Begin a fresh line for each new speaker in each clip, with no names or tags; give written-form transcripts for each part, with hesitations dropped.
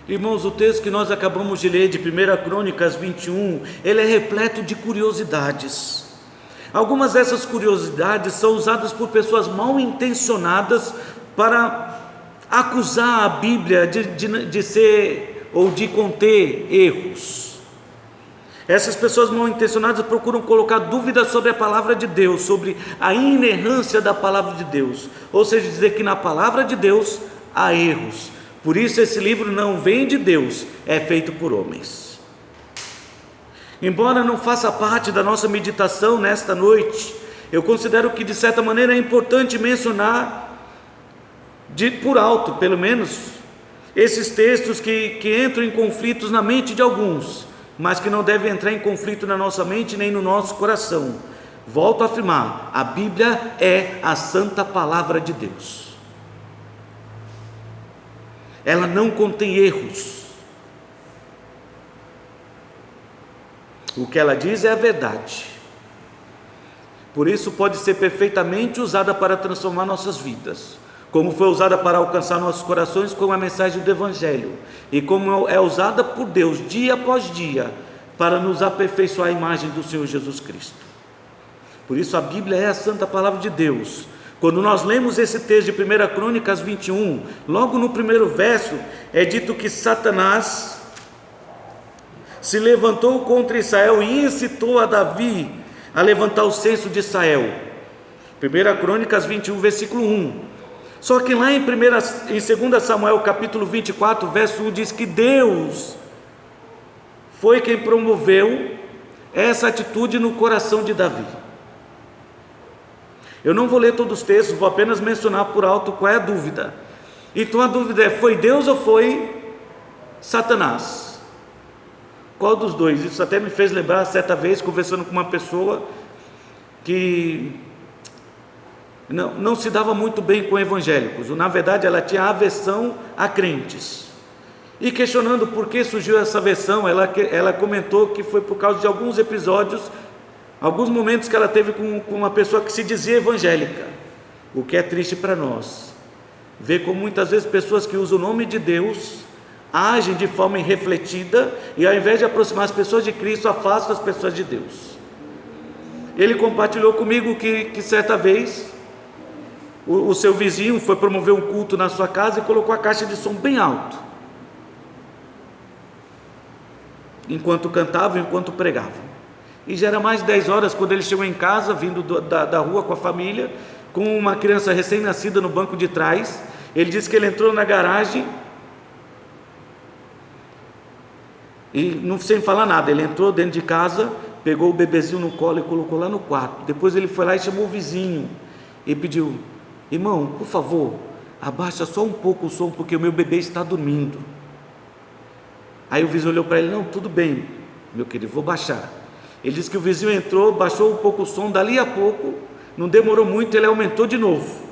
Irmãos, o texto que nós acabamos de ler de 1 Crônicas 21, ele é repleto de curiosidades. Algumas dessas curiosidades são usadas por pessoas mal intencionadas para acusar a Bíblia de ser ou de conter erros. Essas pessoas mal intencionadas procuram colocar dúvidas sobre a palavra de Deus, sobre a inerrância da palavra de Deus, ou seja, dizer que na palavra de Deus há erros. Por isso esse livro não vem de Deus, é feito por homens. Embora não faça parte da nossa meditação nesta noite, eu considero que de certa maneira é importante mencionar, por alto pelo menos, esses textos que entram em conflitos na mente de alguns, mas que não devem entrar em conflito na nossa mente nem no nosso coração. Volto a afirmar, a Bíblia é a santa palavra de Deus. Ela não contém erros. O que ela diz é a verdade. Por isso pode ser perfeitamente usada para transformar nossas vidas, como foi usada para alcançar nossos corações com a mensagem do Evangelho, e como é usada por Deus dia após dia para nos aperfeiçoar a imagem do Senhor Jesus Cristo. Por isso a Bíblia é a santa palavra de Deus. Quando nós lemos esse texto de 1 Crônicas 21, logo no primeiro verso é dito que Satanás se levantou contra Israel e incitou a Davi a levantar o censo de Israel. 1 Crônicas 21, versículo 1. Só que lá em 2 Samuel capítulo 24, verso 1, diz que Deus foi quem promoveu essa atitude no coração de Davi. Eu não vou ler todos os textos, vou apenas mencionar por alto qual é a dúvida. Então a dúvida é, foi Deus ou foi Satanás? Qual dos dois? Isso até me fez lembrar certa vez, conversando com uma pessoa que não se dava muito bem com evangélicos. Na verdade ela tinha aversão a crentes, e questionando por que surgiu essa aversão, ela comentou que foi por causa de alguns episódios, alguns momentos que ela teve com uma pessoa que se dizia evangélica. O que é triste para nós, ver como muitas vezes pessoas que usam o nome de Deus agem de forma irrefletida, e ao invés de aproximar as pessoas de Cristo, afastam as pessoas de Deus. Ele compartilhou comigo que certa vez o seu vizinho foi promover um culto na sua casa e colocou a caixa de som bem alto, enquanto cantavam, enquanto pregavam. E já era mais de 10 horas quando ele chegou em casa, vindo da rua com a família, com uma criança recém-nascida no banco de trás. Ele disse que ele entrou na garagem e, não sem falar nada, ele entrou dentro de casa, pegou o bebezinho no colo e colocou lá no quarto. Depois ele foi lá e chamou o vizinho e pediu: irmão, por favor, abaixa só um pouco o som, porque o meu bebê está dormindo. Aí o vizinho olhou para ele: não, tudo bem, meu querido, vou baixar. Ele disse que o vizinho entrou, baixou um pouco o som, dali a pouco, não demorou muito, ele aumentou de novo.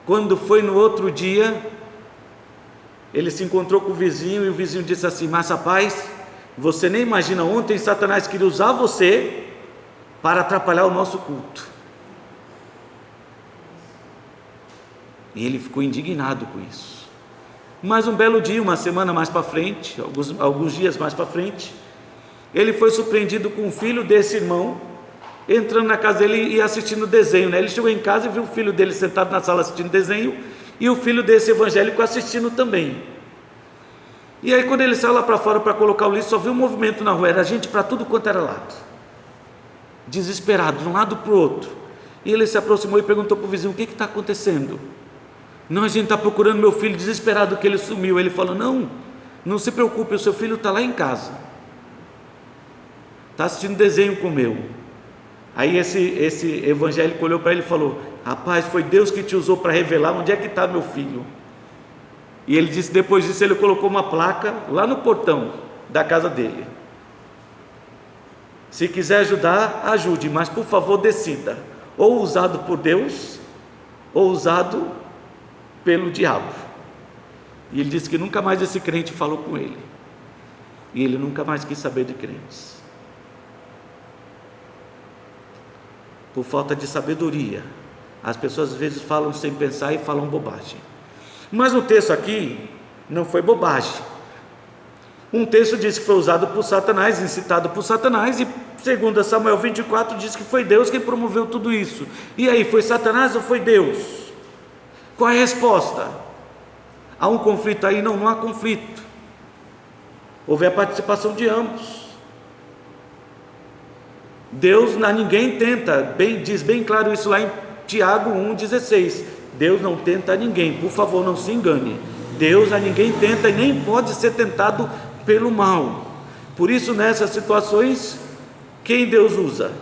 Quando foi no outro dia, ele se encontrou com o vizinho, e o vizinho disse assim: mas rapaz, você nem imagina, ontem Satanás queria usar você para atrapalhar o nosso culto. E ele ficou indignado com isso. Mas um belo dia, uma semana mais para frente, alguns dias mais para frente, ele foi surpreendido com o filho desse irmão entrando na casa dele e assistindo desenho, né? Ele chegou em casa e viu o filho dele sentado na sala assistindo desenho, e o filho desse evangélico assistindo também. E aí quando ele saiu lá para fora para colocar o lixo, só viu um movimento na rua, era gente para tudo quanto era lado, desesperado, de um lado para o outro. E ele se aproximou e perguntou para o vizinho: o que está acontecendo? Não, a gente está procurando meu filho, desesperado que ele sumiu. Ele falou: não se preocupe, o seu filho está lá em casa, está assistindo desenho com o meu. Aí esse evangélico olhou para ele e falou: rapaz, foi Deus que te usou para revelar onde é que está meu filho. E ele disse, depois disso ele colocou uma placa lá no portão da casa dele: se quiser ajudar, ajude, mas por favor decida, ou usado por Deus, ou usado pelo diabo. E ele disse que nunca mais esse crente falou com ele, e ele nunca mais quis saber de crentes, por falta de sabedoria. As pessoas às vezes falam sem pensar e falam bobagem. Mas no texto aqui não foi bobagem. Um texto diz que foi usado por Satanás, incitado por Satanás, e segundo Samuel 24 diz que foi Deus quem promoveu tudo isso. E aí, foi Satanás ou foi Deus? Qual é a resposta? Há um conflito aí? Não, não há conflito. Houve a participação de ambos. Deus a ninguém tenta, diz bem claro isso lá em Tiago 1,16. Deus não tenta a ninguém, por favor, não se engane. Deus a ninguém tenta e nem pode ser tentado pelo mal. Por isso, nessas situações, quem Deus usa?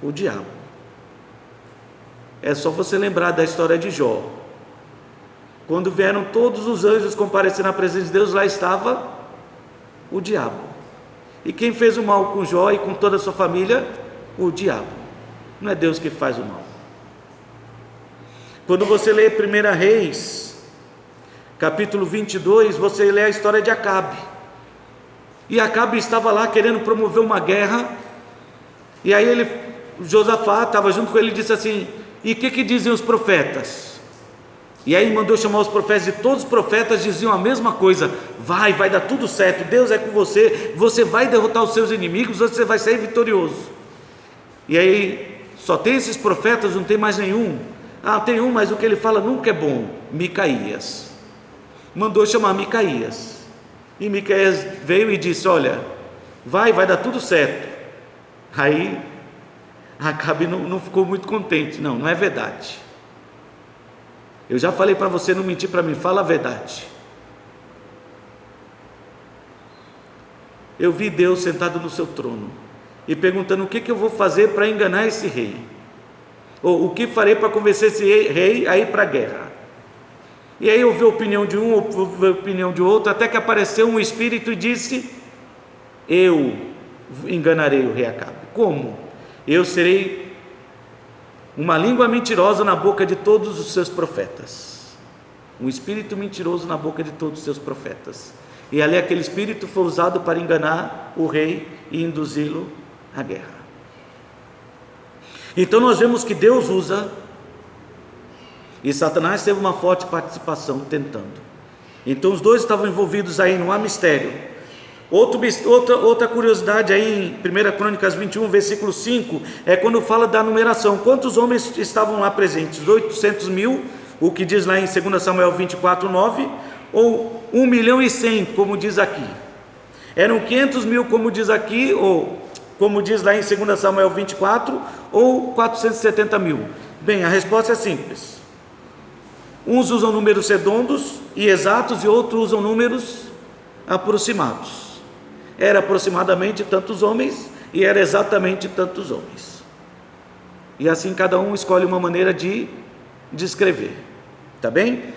O diabo. É só você lembrar da história de Jó. Quando vieram todos os anjos comparecer na presença de Deus, lá estava o diabo. E quem fez o mal com Jó e com toda a sua família? O diabo. Não é Deus que faz o mal. Quando você lê 1 Reis, capítulo 22, você lê a história de Acabe. E Acabe estava lá querendo promover uma guerra. E aí Josafá estava junto com ele e disse assim: e o que dizem os profetas? E aí mandou chamar os profetas, e todos os profetas diziam a mesma coisa: vai dar tudo certo, Deus é com você, você vai derrotar os seus inimigos, você vai sair vitorioso. E aí, só tem esses profetas, não tem mais nenhum? Ah, tem um, mas o que ele fala nunca é bom. Micaías. Mandou chamar Micaías, e Micaías veio e disse: olha, vai dar tudo certo. Aí Acabe não ficou muito contente. Não é verdade. Eu já falei para você não mentir para mim, fala a verdade. Eu vi Deus sentado no seu trono e perguntando: o que eu vou fazer para enganar esse rei? Ou o que farei para convencer esse rei a ir para a guerra? E aí eu vi a opinião de um, ouvi a opinião de outro, até que apareceu um espírito e disse: eu enganarei o rei Acabe. Como? Eu serei uma língua mentirosa na boca de todos os seus profetas. Um espírito mentiroso na boca de todos os seus profetas. E ali aquele espírito foi usado para enganar o rei e induzi-lo à guerra. Então nós vemos que Deus usa, e Satanás teve uma forte participação tentando. Então os dois estavam envolvidos aí, não há mistério. Outra curiosidade aí em 1 Crônicas 21, versículo 5, é quando fala da numeração. Quantos homens estavam lá presentes? 800.000, o que diz lá em 2 Samuel 24, 9, ou 1.100.000, como diz aqui? Eram 500.000, como diz aqui, ou como diz lá em 2 Samuel 24, ou 470.000? Bem, a resposta é simples. Uns usam números redondos e exatos, e outros usam números aproximados. Era aproximadamente tantos homens e era exatamente tantos homens. E assim cada um escolhe uma maneira de descrever. Tá bem?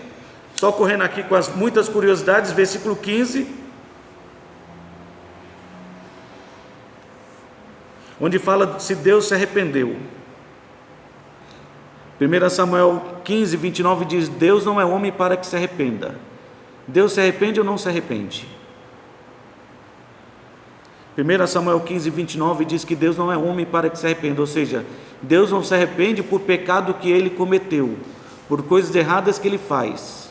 Só correndo aqui com as muitas curiosidades, versículo 15, onde fala se Deus se arrependeu. 1 Samuel 15, 29 diz: Deus não é homem para que se arrependa. Deus se arrepende ou não se arrepende? 1 Samuel 15, 29 diz que Deus não é homem para que se arrependa, ou seja, Deus não se arrepende por pecado que ele cometeu, por coisas erradas que ele faz.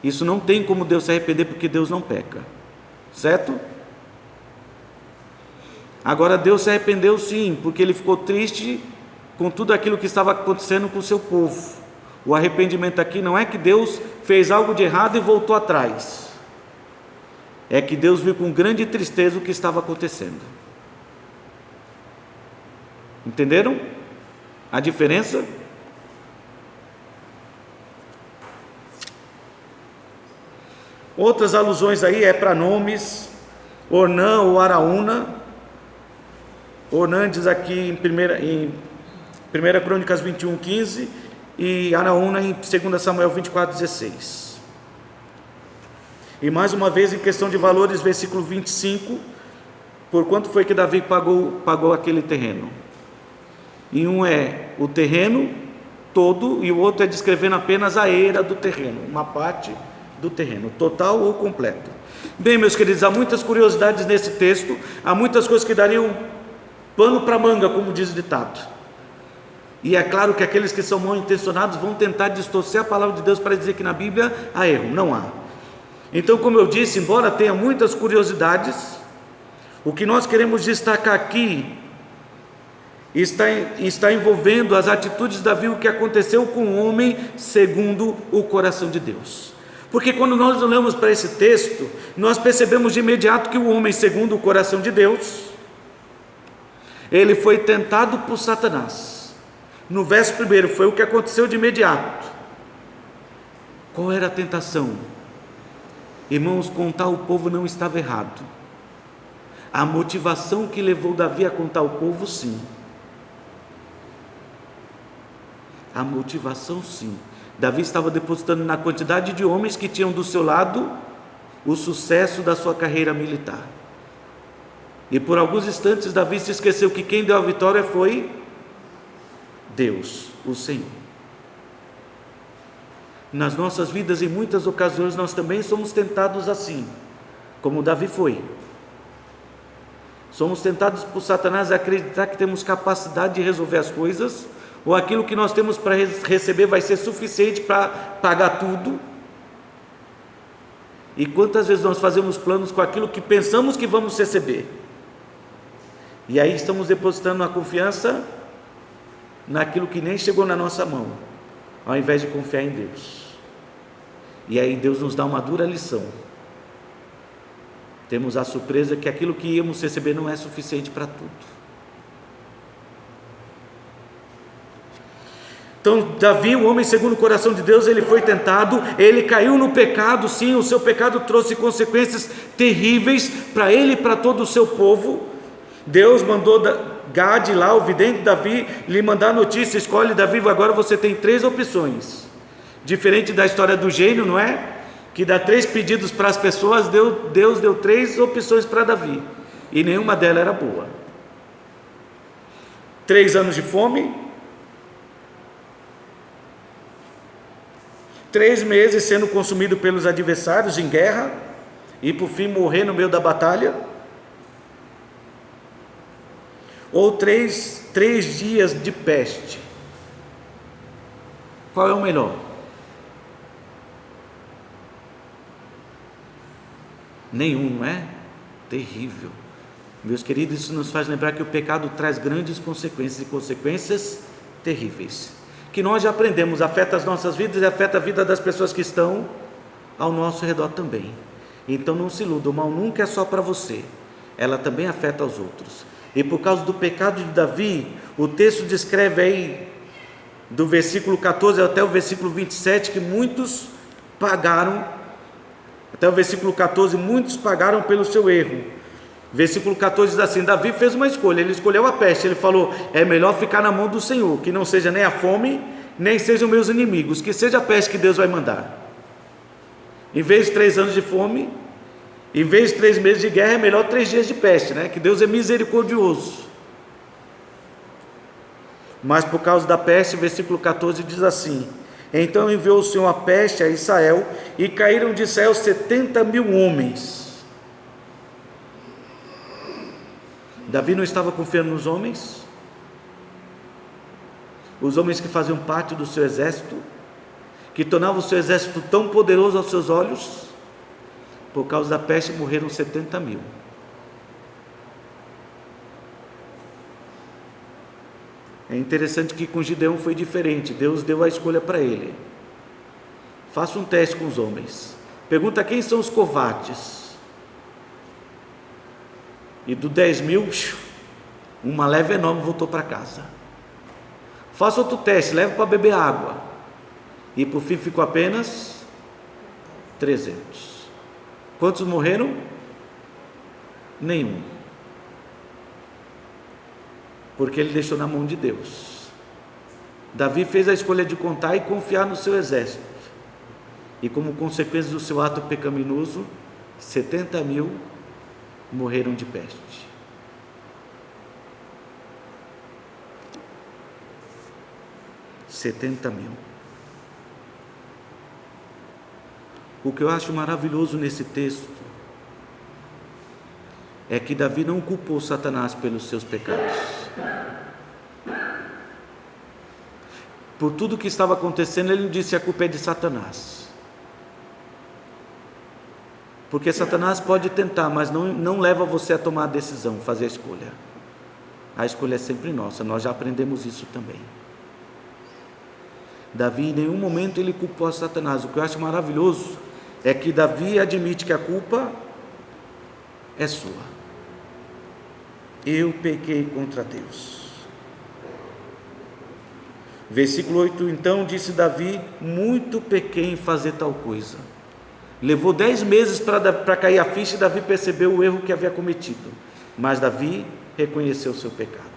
Isso não tem como Deus se arrepender, porque Deus não peca, certo? Agora Deus se arrependeu sim, porque ele ficou triste com tudo aquilo que estava acontecendo com o seu povo. O arrependimento aqui não é que Deus fez algo de errado e voltou atrás. É que Deus viu com grande tristeza o que estava acontecendo. Entenderam a diferença? Outras alusões aí é para nomes, Ornã ou Araúna. Ornã diz aqui em 1 Crônicas 21, 15, e Araúna em 2 Samuel 24, 16. E mais uma vez, em questão de valores, versículo 25, por quanto foi que Davi pagou aquele terreno? E um é o terreno todo, e o outro é descrevendo apenas a eira do terreno, uma parte do terreno, total ou completo. Bem, meus queridos, há muitas curiosidades nesse texto, há muitas coisas que dariam pano para manga, como diz o ditado. E é claro que aqueles que são mal intencionados vão tentar distorcer a palavra de Deus para dizer que na Bíblia há erro. Não há. Então, como eu disse, embora tenha muitas curiosidades, o que nós queremos destacar aqui está envolvendo as atitudes de Davi, o que aconteceu com o homem segundo o coração de Deus. Porque quando nós olhamos para esse texto, nós percebemos de imediato que o homem segundo o coração de Deus, ele foi tentado por Satanás. No verso 1 foi o que aconteceu de imediato. Qual era a tentação? Irmãos, contar o povo não estava errado. A motivação que levou Davi a contar o povo, sim. A motivação, sim. Davi estava depositando na quantidade de homens que tinham do seu lado o sucesso da sua carreira militar. E por alguns instantes Davi se esqueceu que quem deu a vitória foi Deus, o Senhor. Nas nossas vidas, em muitas ocasiões, nós também somos tentados assim, como Davi foi. Somos tentados por Satanás a acreditar que temos capacidade de resolver as coisas, ou aquilo que nós temos para receber vai ser suficiente para pagar tudo. E quantas vezes nós fazemos planos com aquilo que pensamos que vamos receber, e aí estamos depositando a confiança naquilo que nem chegou na nossa mão, ao invés de confiar em Deus. E aí Deus nos dá uma dura lição. Temos a surpresa que aquilo que íamos receber não é suficiente para tudo. Então Davi, o homem segundo o coração de Deus, ele foi tentado, ele caiu no pecado, sim, o seu pecado trouxe consequências terríveis para ele e para todo o seu povo. Deus mandou Gade lá, o vidente Davi, lhe mandar notícia: escolhe Davi, agora você tem 3 opções. Diferente da história do gênio, não é? Que dá 3 pedidos para as pessoas, Deus deu 3 opções para Davi, e nenhuma delas era boa. 3 anos de fome, 3 meses sendo consumido pelos adversários em guerra, e por fim morrer no meio da batalha, ou 3 dias de peste. Qual é o melhor? Nenhum, não é? Terrível. Meus queridos, isso nos faz lembrar que o pecado traz grandes consequências, e consequências terríveis, que nós já aprendemos, afeta as nossas vidas e afeta a vida das pessoas que estão ao nosso redor também. Então não se iluda, o mal nunca é só para você, ela também afeta os outros. E por causa do pecado de Davi, o texto descreve aí, do versículo 14 até o versículo 27, que muitos pagaram, até o versículo 14, muitos pagaram pelo seu erro. Versículo 14 diz assim: Davi fez uma escolha, ele escolheu a peste, ele falou: é melhor ficar na mão do Senhor, que não seja nem a fome, nem sejam meus inimigos, que seja a peste que Deus vai mandar. Em vez de 3 anos de fome, em vez de 3 meses de guerra, é melhor 3 dias de peste, né? Que Deus é misericordioso. Mas por causa da peste, versículo 14 diz assim: então enviou o Senhor a peste a Israel, e caíram de Israel 70.000 homens. Davi não estava confiando nos homens, os homens que faziam parte do seu exército, que tornavam o seu exército tão poderoso aos seus olhos. Por causa da peste morreram 70.000. É interessante que com Gideão foi diferente. Deus deu a escolha para ele: faça um teste com os homens, pergunta quem são os covardes, e do 10.000, uma leva enorme voltou para casa. Faça outro teste, leve para beber água, e por fim ficou apenas 300. Quantos morreram? Nenhum. Porque ele deixou na mão de Deus. Davi fez a escolha de contar e confiar no seu exército, e como consequência do seu ato pecaminoso, 70.000 morreram de peste. O que eu acho maravilhoso nesse texto é que Davi não culpou Satanás pelos seus pecados. Por tudo que estava acontecendo, ele não disse: a culpa é de Satanás. Porque Satanás pode tentar, mas não leva você a tomar a decisão, fazer a escolha. A escolha é sempre nossa, nós já aprendemos isso também. Davi, em nenhum momento ele culpou a Satanás. O que eu acho maravilhoso é que Davi admite que a culpa é sua. Eu pequei contra Deus. Versículo 8, então disse Davi: muito pequei em fazer tal coisa. Levou 10 meses para cair a ficha, e Davi percebeu o erro que havia cometido, mas Davi reconheceu o seu pecado.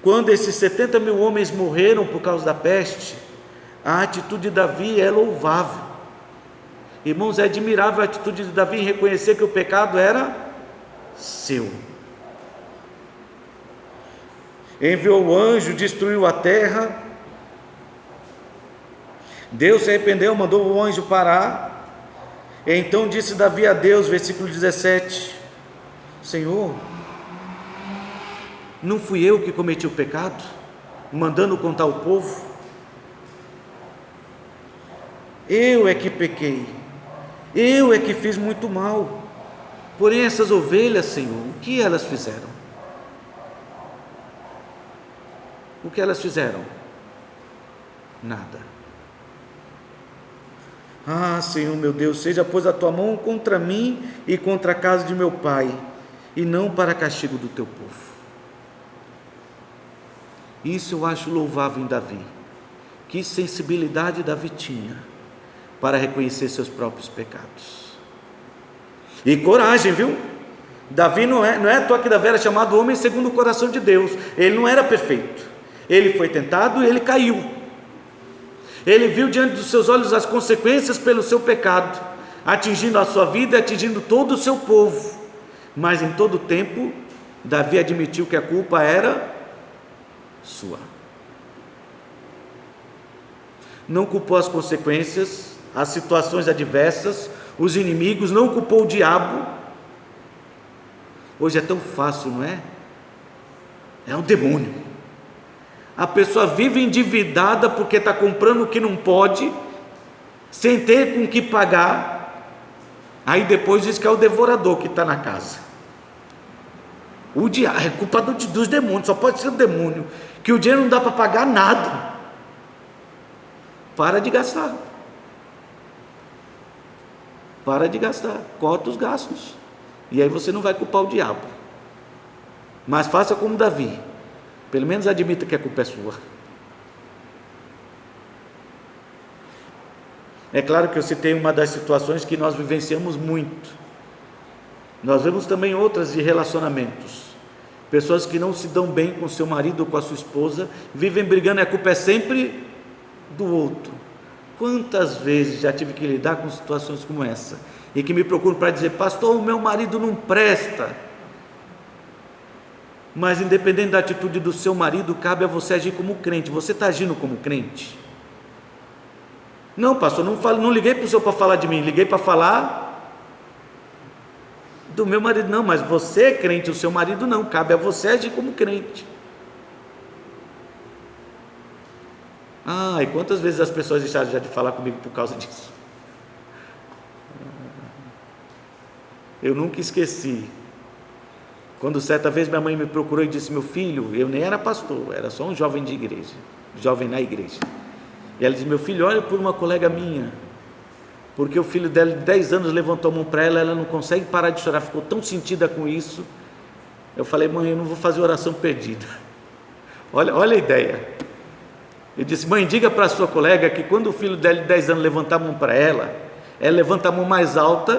Quando esses 70 mil homens morreram por causa da peste, a atitude de Davi é louvável. Irmãos, é admirável a atitude de Davi em reconhecer que o pecado era seu. Enviou o anjo, destruiu a terra. Deus se arrependeu, mandou o anjo parar. Então disse Davi a Deus, versículo 17: Senhor, não fui eu que cometi o pecado, mandando contar o povo? Eu é que pequei, eu é que fiz muito mal. Porém essas ovelhas, Senhor, o que elas fizeram? O que elas fizeram? Nada. Ah, Senhor meu Deus, seja pois a tua mão contra mim e contra a casa de meu pai, e não para castigo do teu povo. Isso eu acho louvável em Davi. Que sensibilidade Davi tinha para reconhecer seus próprios pecados. E coragem, viu? Davi não é à toa que Davi era chamado homem segundo o coração de Deus. Ele não era perfeito. Ele foi tentado e ele caiu. Ele viu diante dos seus olhos as consequências pelo seu pecado, atingindo a sua vida e atingindo todo o seu povo. Mas em todo o tempo, Davi admitiu que a culpa era sua. Não culpou as consequências, as situações adversas, os inimigos, não culpou o diabo. Hoje é tão fácil, não é? É um demônio. A pessoa vive endividada porque está comprando o que não pode, sem ter com que pagar. Aí depois diz que é o devorador que está na casa. O diabo é culpa dos demônios, só pode ser o demônio, que o dinheiro não dá para pagar nada. Para de gastar. Para de gastar, corta os gastos, e aí você não vai culpar o diabo. Mas faça como Davi, pelo menos admita que a culpa é sua. É claro que eu citei uma das situações que nós vivenciamos muito. Nós vemos também outras de relacionamentos. Pessoas que não se dão bem com seu marido ou com a sua esposa, vivem brigando e a culpa é sempre do outro. Quantas vezes já tive que lidar com situações como essa, e que me procuram para dizer: pastor, o meu marido não presta. Mas independente da atitude do seu marido, cabe a você agir como crente. Você está agindo como crente? Não, pastor, não liguei para o senhor para falar de mim, liguei para falar do meu marido. Não, mas você é crente, o seu marido não, cabe a você agir como crente. E quantas vezes as pessoas deixaram já de falar comigo por causa disso? Eu nunca esqueci, quando certa vez minha mãe me procurou e disse: meu filho, eu nem era pastor, era só um jovem de igreja, jovem na igreja, e ela disse: meu filho, olha por uma colega minha, porque o filho dela de 10 anos levantou a mão para ela, ela não consegue parar de chorar, ficou tão sentida com isso. Eu falei: mãe, eu não vou fazer oração perdida. Olha a ideia. Eu disse: mãe, diga para a sua colega que quando o filho dela de 10 anos levantar a mão para ela levanta a mão mais alta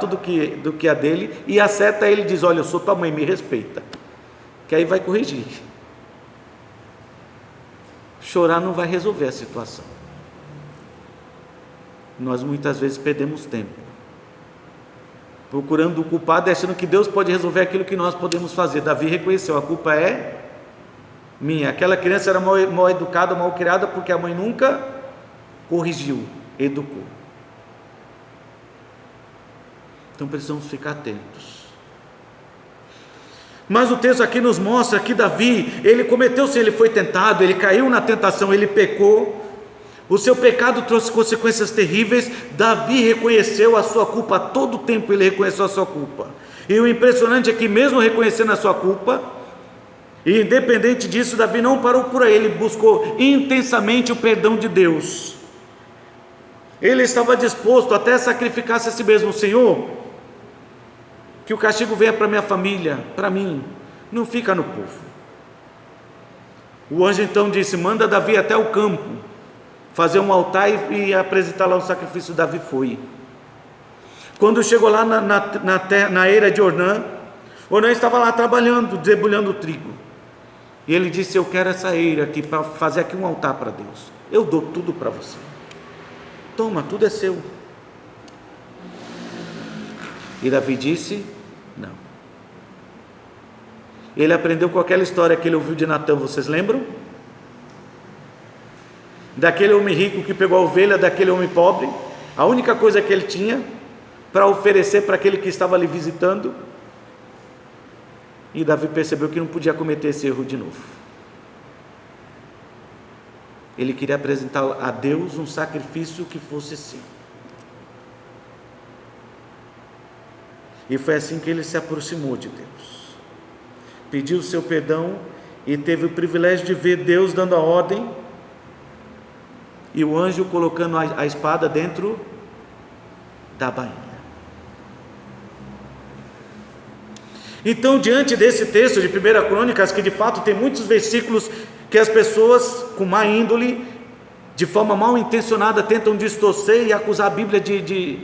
do que a dele, e acerta ele e diz: olha, eu sou tua mãe, me respeita, que aí vai corrigir. Chorar não vai resolver a situação. Nós muitas vezes perdemos tempo procurando o culpado, achando que Deus pode resolver aquilo que nós podemos fazer. Davi reconheceu: a culpa é minha. Aquela criança era mal educada, mal criada, porque a mãe nunca corrigiu, educou. Então precisamos ficar atentos. Mas o texto aqui nos mostra que Davi, ele cometeu, se ele foi tentado, ele caiu na tentação, ele pecou, O seu pecado trouxe consequências terríveis. Davi reconheceu a sua culpa, a todo tempo ele reconheceu a sua culpa. E o impressionante é que mesmo reconhecendo a sua culpa, e independente disso, Davi não parou por aí, ele buscou intensamente o perdão de Deus. Ele estava disposto até a sacrificar-se a si mesmo. Senhor, que o castigo venha para minha família, para mim, não fica no povo. O anjo então disse: manda Davi até o campo, fazer um altar e apresentar lá o sacrifício. Davi foi. Quando chegou lá na eira de Ornã estava lá trabalhando, debulhando o trigo, e ele disse: eu quero essa eira aqui, para fazer aqui um altar para Deus, eu dou tudo para você, toma, tudo é seu. E Davi disse: não. Ele aprendeu com aquela história que ele ouviu de Natã, vocês lembram? Daquele homem rico que pegou a ovelha daquele homem pobre, a única coisa que ele tinha para oferecer para aquele que estava ali visitando. E Davi percebeu que não podia cometer esse erro de novo. Ele queria apresentar a Deus um sacrifício que fosse seu. E foi assim que ele se aproximou de Deus, pediu o seu perdão e teve o privilégio de ver Deus dando a ordem e o anjo colocando a espada dentro da bainha. Então, diante desse texto de 1 Crônicas, que de fato tem muitos versículos que as pessoas com má índole, de forma mal intencionada, tentam distorcer e acusar a Bíblia de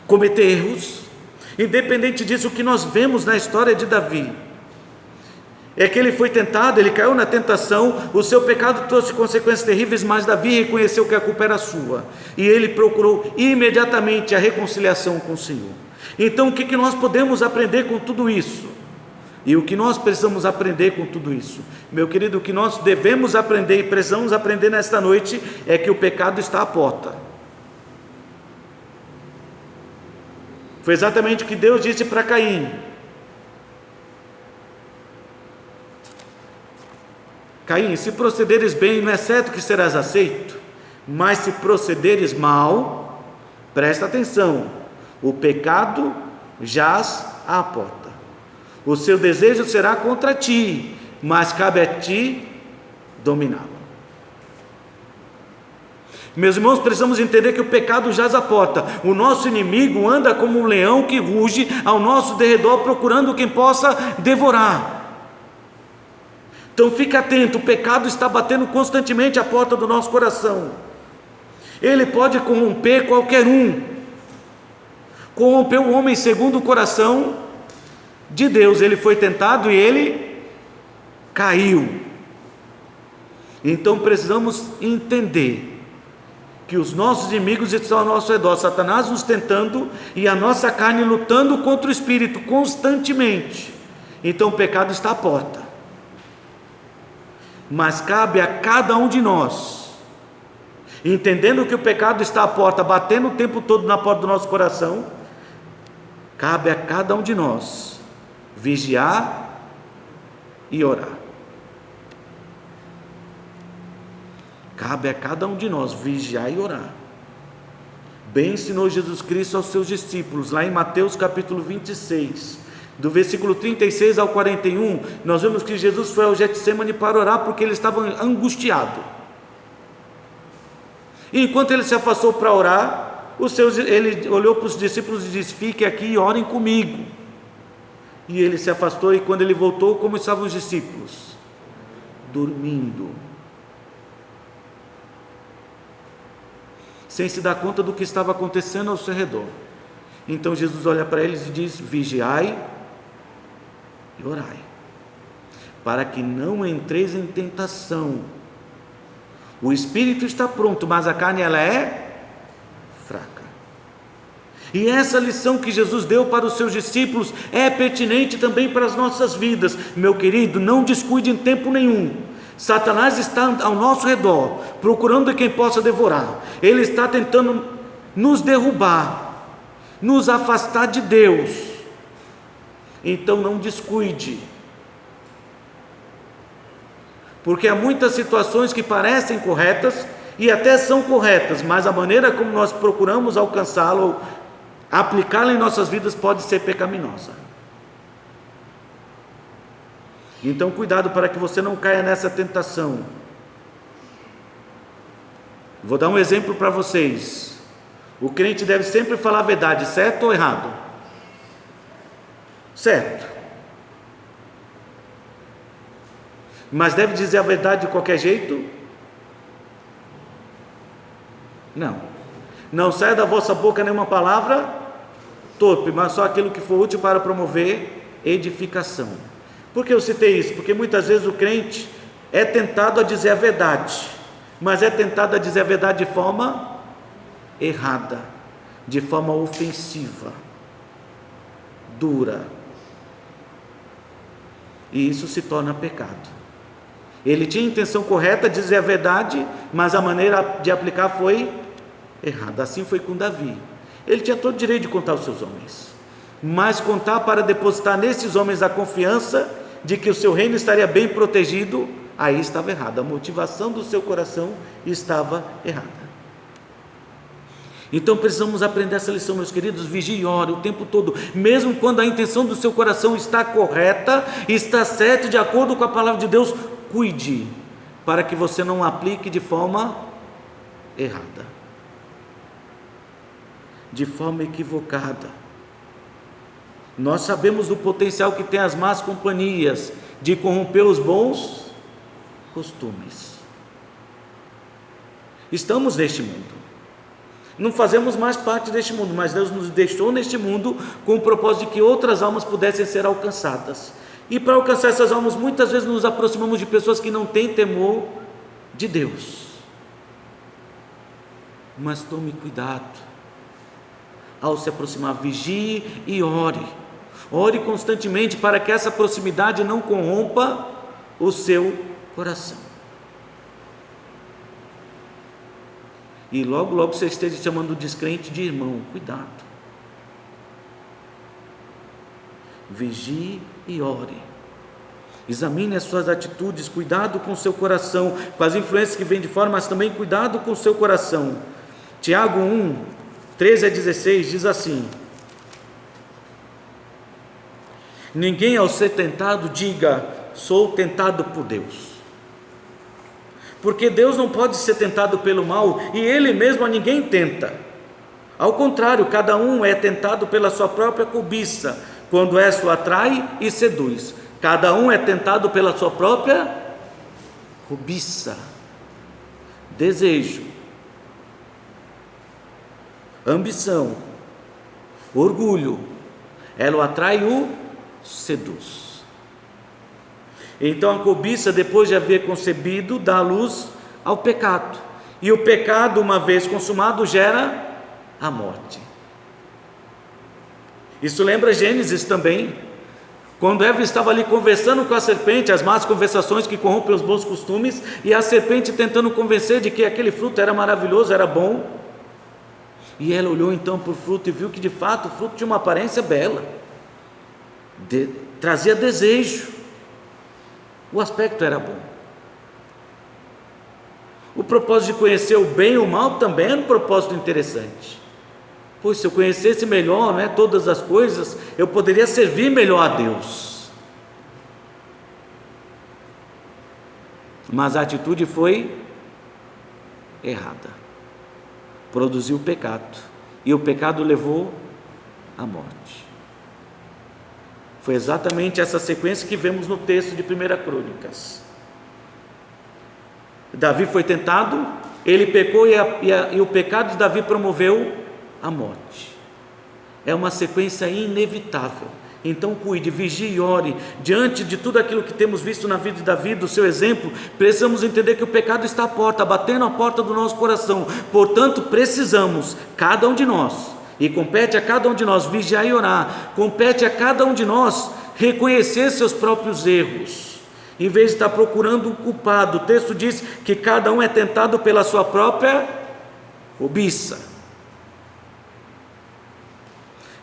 cometer erros. Independente disso, o que nós vemos na história de Davi é que ele foi tentado, ele caiu na tentação, o seu pecado trouxe consequências terríveis, mas Davi reconheceu que a culpa era sua, e ele procurou imediatamente a reconciliação com o Senhor. Então, o que nós podemos aprender com tudo isso? E o que nós precisamos aprender com tudo isso? Meu querido, o que nós devemos aprender e precisamos aprender nesta noite é que o pecado está à porta. Foi exatamente o que Deus disse para Caim: Caim, se procederes bem, não é certo que serás aceito, mas se procederes mal, presta atenção, o pecado jaz à porta, o seu desejo será contra ti, mas cabe a ti dominá-lo. Meus irmãos, precisamos entender que o pecado jaz à porta. O nosso inimigo anda como um leão que ruge ao nosso derredor, procurando quem possa devorar. Então fique atento, o pecado está batendo constantemente à porta do nosso coração. Ele pode corromper qualquer um. Corrompeu o homem segundo o coração de Deus. Ele foi tentado e ele caiu. Então precisamos entender que os nossos inimigos estão ao nosso redor, Satanás nos tentando e a nossa carne lutando contra o Espírito constantemente. Então o pecado está à porta, mas cabe a cada um de nós, entendendo que o pecado está à porta, batendo o tempo todo na porta do nosso coração, cabe a cada um de nós vigiar e orar. Cabe a cada um de nós vigiar e orar. Bem ensinou Jesus Cristo aos seus discípulos, lá em Mateus capítulo 26, do versículo 36 ao 41, nós vemos que Jesus foi ao Getsemane para orar, porque ele estava angustiado. E enquanto ele se afastou para orar, ele olhou para os discípulos e disse: fiquem aqui e orem comigo. E ele se afastou, e quando ele voltou, como estavam os discípulos? Dormindo, sem se dar conta do que estava acontecendo ao seu redor. Então Jesus olha para eles e diz: vigiai e orai, para que não entreis em tentação. O espírito está pronto, mas a carne ela é fraca. E essa lição que Jesus deu para os seus discípulos é pertinente também para as nossas vidas. Meu querido, não descuide em tempo nenhum. Satanás está ao nosso redor, procurando quem possa devorar. Ele está tentando nos derrubar, nos afastar de Deus. Então não descuide, porque há muitas situações que parecem corretas, e até são corretas, mas a maneira como nós procuramos alcançá-la, aplicá-la em nossas vidas, pode ser pecaminosa. Então cuidado para que você não caia nessa tentação. Vou dar um exemplo para vocês. O crente deve sempre falar a verdade, certo ou errado? Certo. Mas deve dizer a verdade de qualquer jeito? Não. Não saia da vossa boca nenhuma palavra torpe, mas só aquilo que for útil para promover edificação. Por que eu citei isso? Porque muitas vezes o crente é tentado a dizer a verdade, mas é tentado a dizer a verdade de forma errada, de forma ofensiva, dura, e isso se torna pecado. Ele tinha a intenção correta de dizer a verdade, mas a maneira de aplicar foi errada. Assim foi com Davi. Ele tinha todo o direito de contar os seus homens, mas contar para depositar nesses homens a confiança de que o seu reino estaria bem protegido, aí estava errado. A motivação do seu coração estava errada. Então precisamos aprender essa lição, meus queridos. Vigie e ore o tempo todo, mesmo quando a intenção do seu coração está correta, está certa, de acordo com a palavra de Deus. Cuide para que você não aplique de forma errada, de forma equivocada. Nós sabemos do potencial que tem as más companhias de corromper os bons costumes. Estamos neste mundo, não fazemos mais parte deste mundo, mas Deus nos deixou neste mundo com o propósito de que outras almas pudessem ser alcançadas. E para alcançar essas almas, muitas vezes nos aproximamos de pessoas que não têm temor de Deus. Mas tome cuidado ao se aproximar, vigie e ore. Ore constantemente para que essa proximidade não corrompa o seu coração. E logo, logo você esteja chamando o descrente de irmão. Cuidado. Vigie e ore. Examine as suas atitudes, cuidado com o seu coração, com as influências que vêm de fora, mas também cuidado com o seu coração. Tiago 1, 13 a 16 diz assim: ninguém ao ser tentado diga, sou tentado por Deus, porque Deus não pode ser tentado pelo mal, e Ele mesmo a ninguém tenta. Ao contrário, cada um é tentado pela sua própria cobiça, quando essa o atrai e seduz. Cada um é tentado pela sua própria cobiça, desejo, ambição, orgulho. Ela o atrai e o seduz. Então a cobiça, depois de haver concebido, dá luz ao pecado. E o pecado, uma vez consumado, gera a morte. Isso lembra Gênesis também, quando Eva estava ali conversando com a serpente, as más conversações que corrompem os bons costumes, e a serpente tentando convencer de que aquele fruto era maravilhoso, era bom. E ela olhou então para o fruto e viu que de fato o fruto tinha uma aparência bela, trazia desejo, o aspecto era bom. O propósito de conhecer o bem e o mal também era um propósito interessante. Pois se eu conhecesse melhor, todas as coisas, eu poderia servir melhor a Deus. Mas a atitude foi errada, produziu pecado, e o pecado levou à morte. Foi exatamente essa sequência que vemos no texto de 1 Crônicas. Davi foi tentado, ele pecou, e o pecado de Davi promoveu a morte. É uma sequência inevitável. Então cuide, vigie e ore. Diante de tudo aquilo que temos visto na vida de Davi, do seu exemplo, precisamos entender que o pecado está à porta, batendo a porta do nosso coração. Portanto, precisamos, cada um de nós, e compete a cada um de nós vigiar e orar, compete a cada um de nós reconhecer seus próprios erros, em vez de estar procurando um culpado. O texto diz que cada um é tentado pela sua própria cobiça.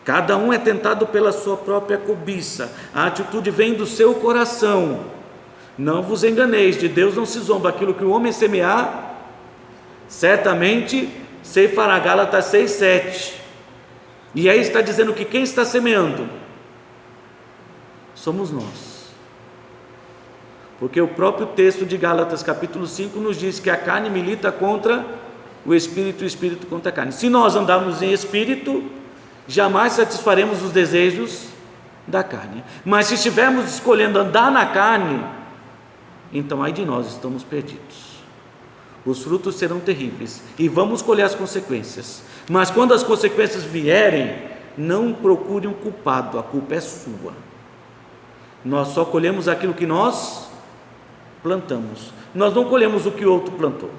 Cada um é tentado pela sua própria cobiça. A atitude vem do seu coração. Não vos enganeis, de Deus não se zomba. Aquilo que o homem semear, certamente ceifará. Gálatas 6:7. E aí está dizendo que quem está semeando somos nós, porque o próprio texto de Gálatas capítulo 5 nos diz que a carne milita contra o espírito e o espírito contra a carne. Se nós andarmos em espírito, jamais satisfaremos os desejos da carne, mas se estivermos escolhendo andar na carne, então ai de nós, estamos perdidos. Os frutos serão terríveis e vamos colher as consequências, mas quando as consequências vierem, não procure um culpado, a culpa é sua. Nós só colhemos aquilo que nós plantamos, nós não colhemos o que o outro plantou.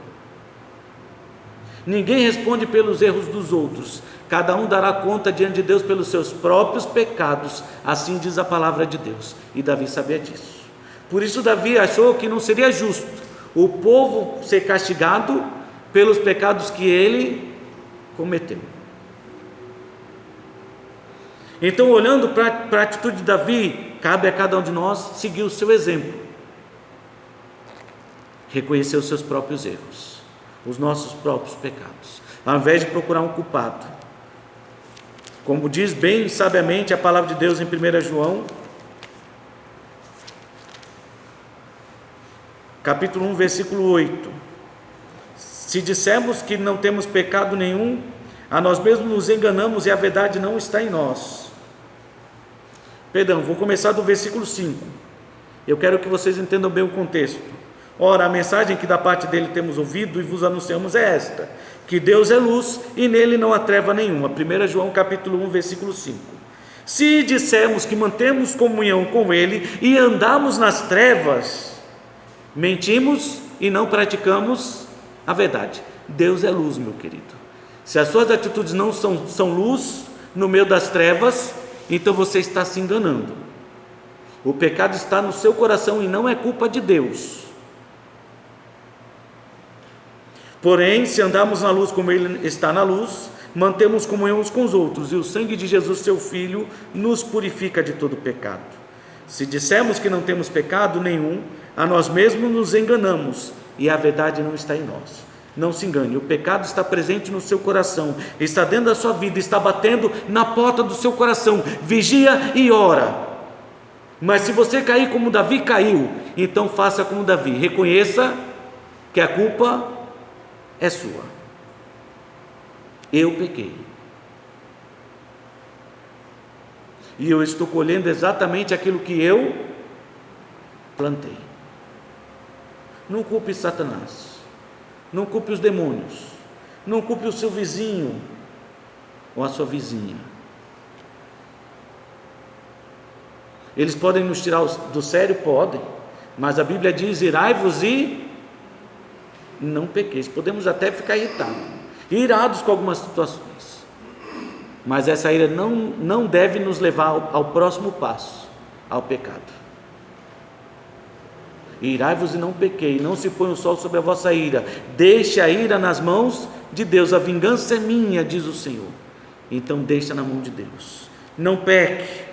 Ninguém responde pelos erros dos outros, cada um dará conta diante de Deus pelos seus próprios pecados, assim diz a palavra de Deus, e Davi sabia disso. Por isso Davi achou que não seria justo o povo ser castigado pelos pecados que ele cometeu. Então, olhando para a atitude de Davi, cabe a cada um de nós seguir o seu exemplo, reconhecer os seus próprios erros, os nossos próprios pecados, ao invés de procurar um culpado. Como diz bem sabiamente a palavra de Deus em 1 João, capítulo 1, versículo 8: se dissermos que não temos pecado nenhum, a nós mesmos nos enganamos e a verdade não está em nós. Perdão, vou começar do versículo 5, eu quero que vocês entendam bem o contexto. Ora, a mensagem que da parte dele temos ouvido e vos anunciamos é esta: que Deus é luz e nele não há treva nenhuma. 1 João capítulo 1, versículo 5. Se dissermos que mantemos comunhão com ele e andamos nas trevas, mentimos e não praticamos a verdade. Deus é luz, meu querido. Se as suas atitudes não são luz no meio das trevas, então você está se enganando. O pecado está no seu coração e não é culpa de Deus. Porém, se andarmos na luz como ele está na luz, mantemos comunhão uns com os outros, e o sangue de Jesus, seu Filho, nos purifica de todo pecado. Se dissermos que não temos pecado nenhum, a nós mesmos nos enganamos, e a verdade não está em nós. Não se engane, o pecado está presente no seu coração, está dentro da sua vida, está batendo na porta do seu coração. Vigia e ora. Mas se você cair como Davi caiu, então faça como Davi, reconheça que a culpa é sua. Eu pequei, e eu estou colhendo exatamente aquilo que eu plantei. Não culpe Satanás, não culpe os demônios, não culpe o seu vizinho ou a sua vizinha. Eles podem nos tirar do sério? Podem, mas a Bíblia diz: irai-vos e não pequeis. Podemos até ficar irados com algumas situações, mas essa ira não deve nos levar ao próximo passo, ao pecado. Irai-vos e não pequei, não se põe o sol sobre a vossa ira, deixe a ira nas mãos de Deus, a vingança é minha, diz o Senhor. Então deixa na mão de Deus, não peque.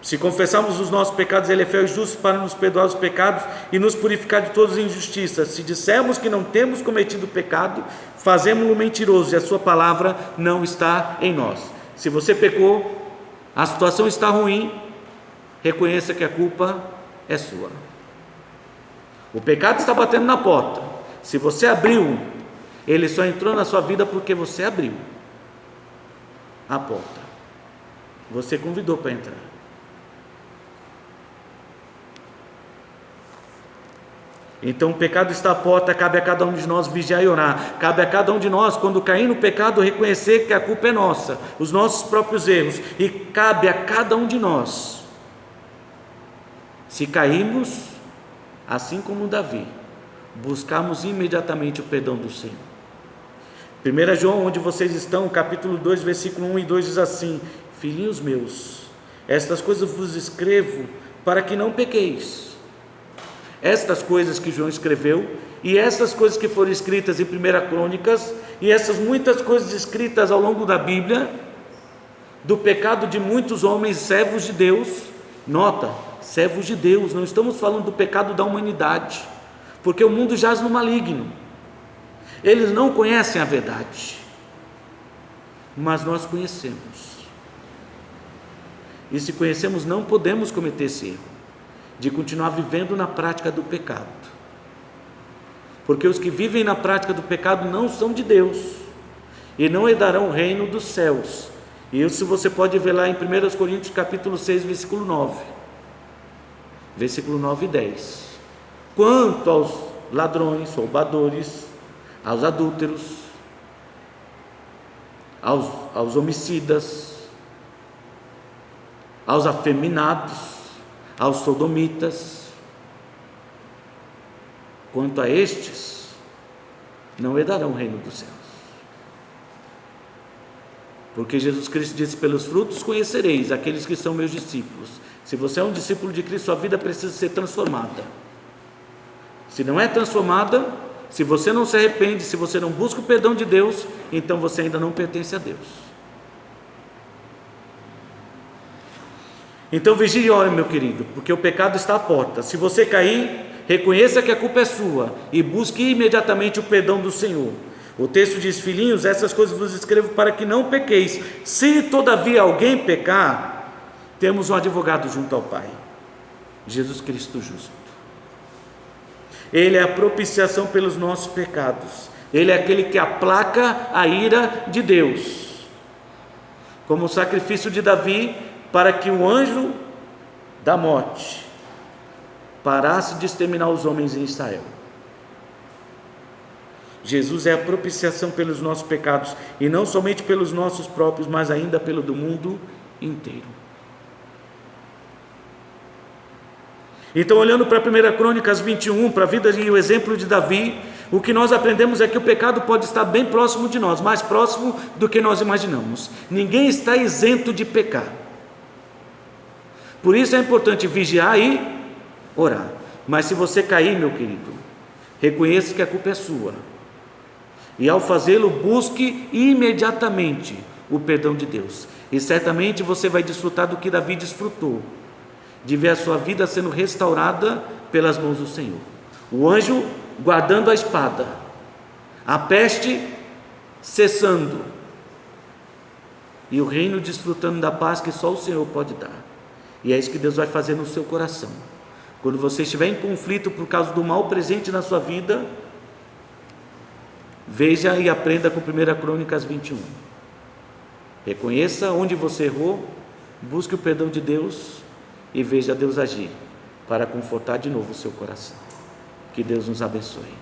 Se confessarmos os nossos pecados, ele é fiel e justo para nos perdoar os pecados e nos purificar de todas as injustiças. Se dissermos que não temos cometido pecado, fazemos-lo mentiroso e a sua palavra não está em nós. Se você pecou, a situação está ruim, reconheça que a culpa é sua. O pecado está batendo na porta. Se você abriu, ele só entrou na sua vida porque você abriu a porta. Você convidou para entrar. Então o pecado está à porta, cabe a cada um de nós vigiar e orar. Cabe a cada um de nós, quando cair no pecado, reconhecer que a culpa é nossa, os nossos próprios erros. E cabe a cada um de nós, se cairmos, assim como Davi, buscarmos imediatamente o perdão do Senhor. 1 João, onde vocês estão, capítulo 2, versículo 1 e 2 diz assim: filhinhos meus, estas coisas vos escrevo para que não pequeis. Estas coisas que João escreveu, e essas coisas que foram escritas em 1 Crônicas, e essas muitas coisas escritas ao longo da Bíblia, do pecado de muitos homens, servos de Deus. Nota, servos de Deus, não estamos falando do pecado da humanidade, porque o mundo jaz no maligno. eles não conhecem a verdade, mas nós conhecemos. E se conhecemos, não podemos cometer esse erro de continuar vivendo na prática do pecado, porque os que vivem na prática do pecado não são de Deus e não herdarão o reino dos céus. E isso você pode ver lá em 1 Coríntios capítulo 6, versículo 9 e 10. Quanto aos ladrões, roubadores, aos adúlteros, aos homicidas, aos afeminados, aos sodomitas, quanto a estes, não herdarão o reino dos céus. Porque Jesus Cristo disse: pelos frutos conhecereis aqueles que são meus discípulos. Se você é um discípulo de Cristo, sua vida precisa ser transformada. Se não é transformada, se você não se arrepende, se você não busca o perdão de Deus, então você ainda não pertence a Deus. Então vigie e ore, meu querido, porque o pecado está à porta. Se você cair, reconheça que a culpa é sua e busque imediatamente o perdão do Senhor. O texto diz: filhinhos, essas coisas vos escrevo para que não pequeis. Se todavia alguém pecar, temos um advogado junto ao Pai, Jesus Cristo justo. Ele é a propiciação pelos nossos pecados. Ele é aquele que aplaca a ira de Deus, como o sacrifício de Davi, para que o anjo da morte parasse de exterminar os homens em Israel. Jesus é a propiciação pelos nossos pecados, e não somente pelos nossos próprios, mas ainda pelo do mundo inteiro. Então, olhando para 1 Crônicas 21, para a vida e o exemplo de Davi, o que nós aprendemos é que o pecado pode estar bem próximo de nós, mais próximo do que nós imaginamos. Ninguém está isento de pecar. Por isso é importante vigiar e orar. Mas se você cair, meu querido, reconheça que a culpa é sua. E ao fazê-lo, busque imediatamente o perdão de Deus. E certamente você vai desfrutar do que Davi desfrutou, de ver a sua vida sendo restaurada pelas mãos do Senhor. O anjo guardando a espada, a peste cessando, e o reino desfrutando da paz que só o Senhor pode dar. E é isso que Deus vai fazer no seu coração. Quando você estiver em conflito por causa do mal presente na sua vida, veja e aprenda com 1 Crônicas 21. Reconheça onde você errou, busque o perdão de Deus e veja Deus agir para confortar de novo o seu coração. Que Deus nos abençoe.